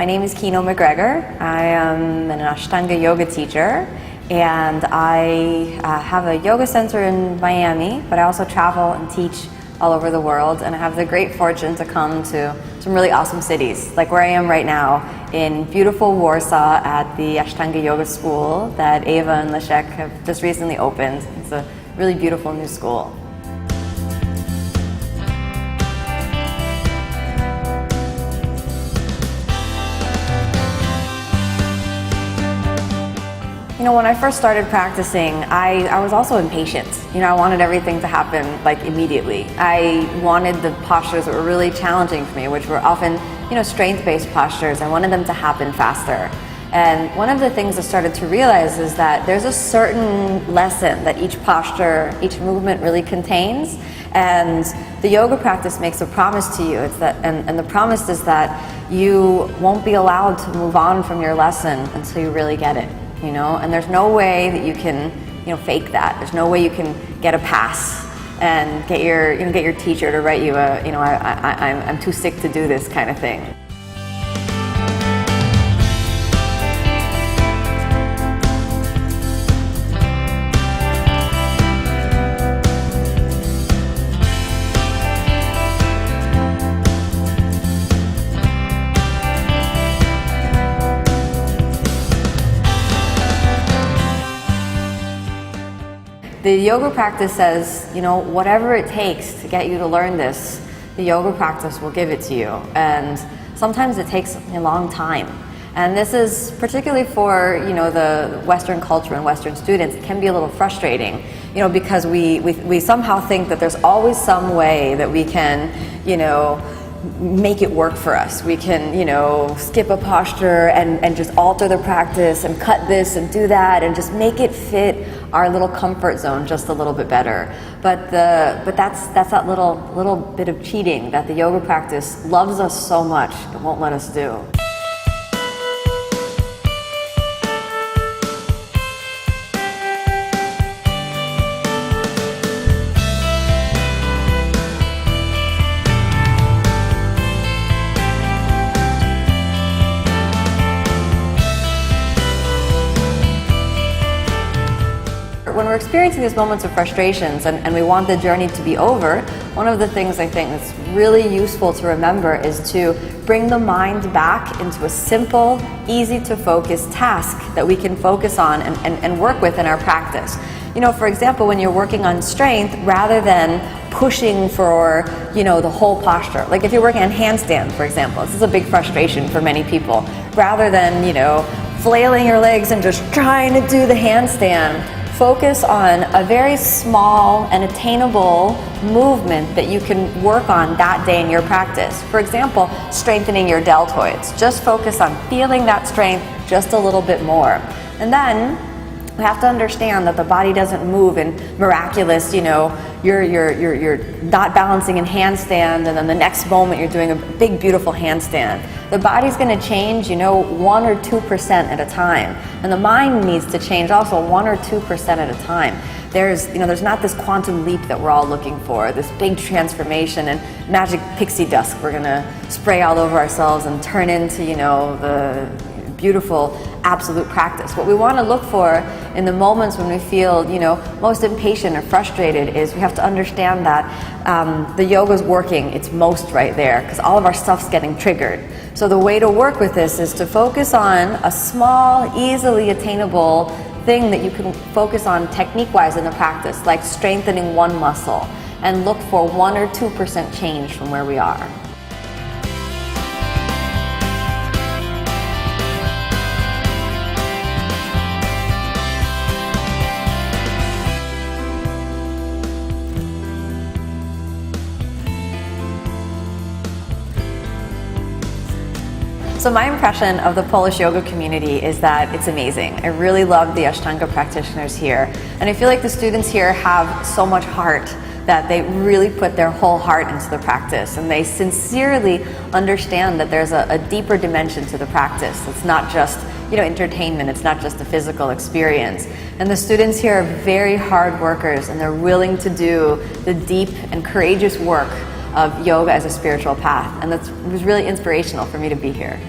My name is Kino MacGregor. I am an Astanga yoga teacher, and I have a yoga center in Miami, but I also travel and teach all over the world, and I have the great fortune to come to some really awesome cities, like where I am right now in beautiful Warsaw at the Astanga Yoga School that Ava and Leszek have just recently opened. It's a really beautiful new school. You know, when I first started practicing, I was also impatient. You know, I wanted everything to happen like immediately. I wanted the postures that were really challenging for me, which were often, you know, strength-based postures. I wanted them to happen faster. And one of the things I started to realize is that there's a certain lesson that each posture, each movement really contains. And the yoga practice makes a promise to you. It's that, and the promise is that you won't be allowed to move on from your lesson until you really get it. You know, and there's no way that you can, you know, fake that. There's no way you can get a pass and get your teacher to write you a, you know, I'm too sick to do this kind of thing. The yoga practice says, you know, whatever it takes to get you to learn this, the yoga practice will give it to you. And sometimes it takes a long time. And this is particularly for, you know, the Western culture and Western students, it can be a little frustrating, you know, because we somehow think that there's always some way that we can, you know, make it work for us. We can, you know, skip a posture and just alter the practice and cut this and do that and just make it fit our little comfort zone just a little bit better. But that's that little bit of cheating that the yoga practice loves us so much it won't let us do. When we're experiencing these moments of frustrations and we want the journey to be over, one of the things I think that's really useful to remember is to bring the mind back into a simple, easy to focus task that we can focus on and work with in our practice. You know, for example, when you're working on strength, rather than pushing for, you know, the whole posture, like if you're working on handstand, for example, this is a big frustration for many people, rather than, you know, flailing your legs and just trying to do the handstand, focus on a very small and attainable movement that you can work on that day in your practice. For example, strengthening your deltoids. Just focus on feeling that strength just a little bit more. And then we have to understand that the body doesn't move in miraculous, you know, you're not balancing in handstand and then the next moment you're doing a big beautiful handstand. The body's going to change, you know, 1 or 2% at a time. And the mind needs to change also 1 or 2% at a time. There's not this quantum leap that we're all looking for, this big transformation and magic pixie dust we're going to spray all over ourselves and turn into, you know, the beautiful absolute practice. What we want to look for in the moments when we feel, you know, most impatient or frustrated is we have to understand that the yoga's working its most right there because all of our stuff's getting triggered. So the way to work with this is to focus on a small, easily attainable thing that you can focus on technique-wise in the practice, like strengthening one muscle, and look for 1 or 2% change from where we are. So my impression of the Polish yoga community is that it's amazing. I really love the Astanga practitioners here. And I feel like the students here have so much heart that they really put their whole heart into the practice. And they sincerely understand that there's a deeper dimension to the practice. It's not just, you know, entertainment. It's not just a physical experience. And the students here are very hard workers and they're willing to do the deep and courageous work of yoga as a spiritual path. And it was really inspirational for me to be here.